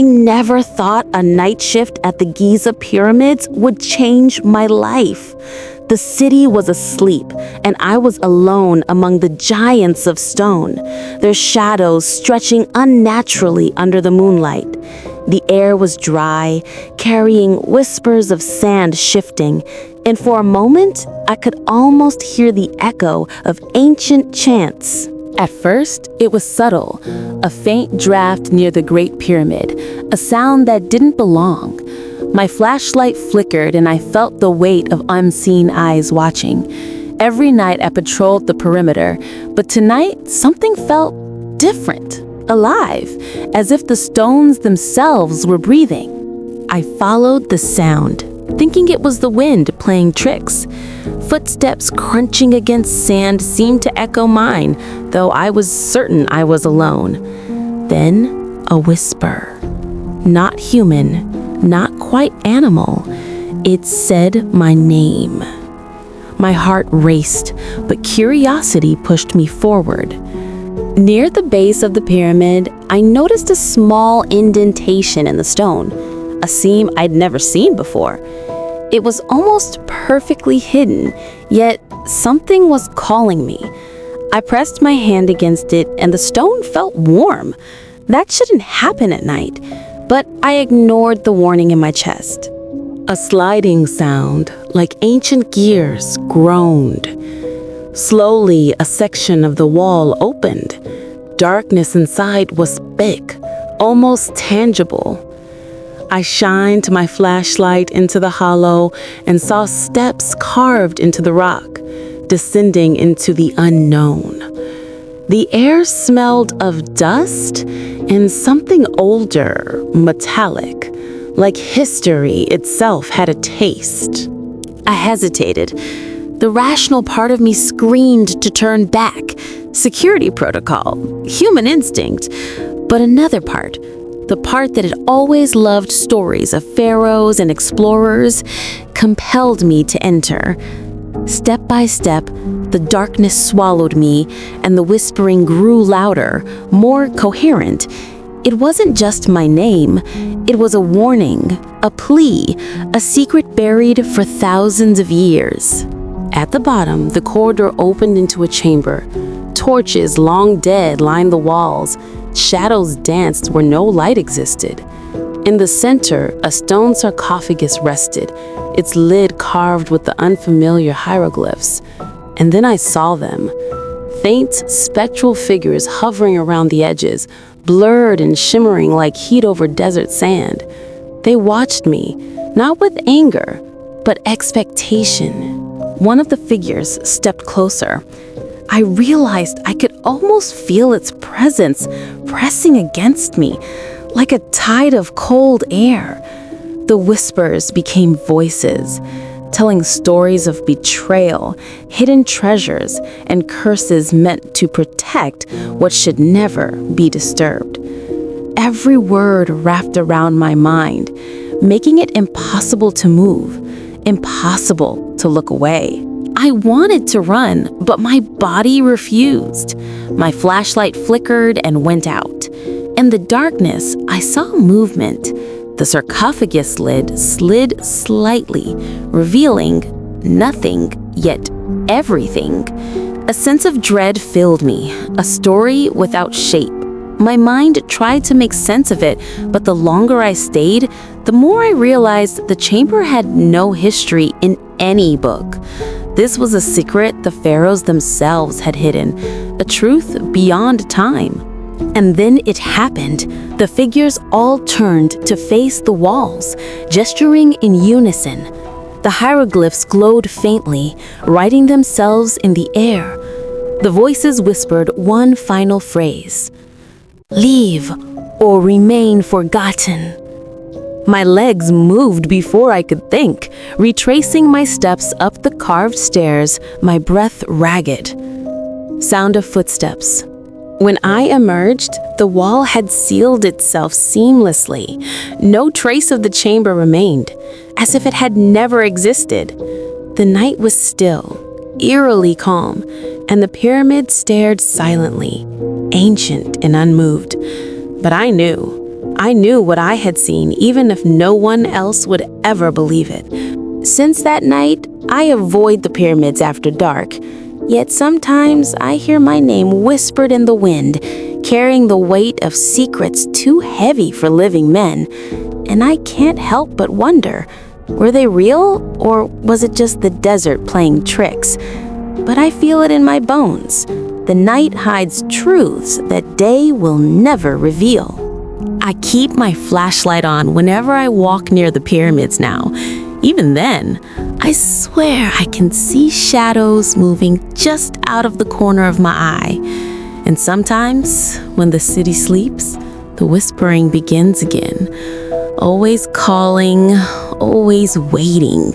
I never thought a night shift at the Giza pyramids would change my life. The city was asleep, and I was alone among the giants of stone, their shadows stretching unnaturally under the moonlight. The air was dry, carrying whispers of sand shifting, and for a moment, I could almost hear the echo of ancient chants. At first, it was subtle, a faint draft near the Great Pyramid, a sound that didn't belong. My flashlight flickered and I felt the weight of unseen eyes watching. Every night I patrolled the perimeter, but tonight something felt different, alive, as if the stones themselves were breathing. I followed the sound, thinking it was the wind playing tricks. Footsteps crunching against sand seemed to echo mine, though I was certain I was alone. Then a whisper. Not human, not quite animal. It said my name. My heart raced, but curiosity pushed me forward. Near the base of the pyramid, I noticed a small indentation in the stone, a seam I'd never seen before. It was almost perfectly hidden, yet something was calling me. I pressed my hand against it and the stone felt warm. That shouldn't happen at night, but I ignored the warning in my chest. A sliding sound, like ancient gears, groaned. Slowly, a section of the wall opened. Darkness inside was thick, almost tangible. I shined my flashlight into the hollow and saw steps carved into the rock, descending into the unknown. The air smelled of dust and something older, metallic, like history itself had a taste. I hesitated. The rational part of me screamed to turn back. Security protocol, human instinct. But another part, the part that had always loved stories of pharaohs and explorers, compelled me to enter. Step by step, the darkness swallowed me, and the whispering grew louder, more coherent. It wasn't just my name. It was a warning, a plea, a secret buried for thousands of years. At the bottom, the corridor opened into a chamber. Torches, long dead, lined the walls. Shadows danced where no light existed. In the center, a stone sarcophagus rested, its lid carved with the unfamiliar hieroglyphs. And then I saw them. Faint, spectral figures hovering around the edges, blurred and shimmering like heat over desert sand. They watched me, not with anger, but expectation. One of the figures stepped closer. I realized I could almost feel its presence pressing against me, like a tide of cold air. The whispers became voices, telling stories of betrayal, hidden treasures, and curses meant to protect what should never be disturbed. Every word wrapped around my mind, making it impossible to move, impossible to look away. I wanted to run, but my body refused. My flashlight flickered and went out. In the darkness, I saw movement. The sarcophagus lid slid slightly, revealing nothing, yet everything. A sense of dread filled me, a story without shape. My mind tried to make sense of it, but the longer I stayed, the more I realized the chamber had no history in any book. This was a secret the pharaohs themselves had hidden, a truth beyond time. And then it happened. The figures all turned to face the walls, gesturing in unison. The hieroglyphs glowed faintly, writing themselves in the air. The voices whispered one final phrase: "Leave or remain forgotten." My legs moved before I could think, retracing my steps up the carved stairs, my breath ragged. Sound of footsteps. When I emerged, the wall had sealed itself seamlessly. No trace of the chamber remained, as if it had never existed. The night was still, eerily calm, and the pyramid stared silently, ancient and unmoved. But I knew I knew what I had seen, even if no one else would ever believe it. Since that night, I avoid the pyramids after dark. Yet sometimes I hear my name whispered in the wind, carrying the weight of secrets too heavy for living men. And I can't help but wonder, were they real, or was it just the desert playing tricks? But I feel it in my bones. The night hides truths that day will never reveal. I keep my flashlight on whenever I walk near the pyramids now. Even then, I swear I can see shadows moving just out of the corner of my eye. And sometimes, when the city sleeps, the whispering begins again. Always calling, always waiting.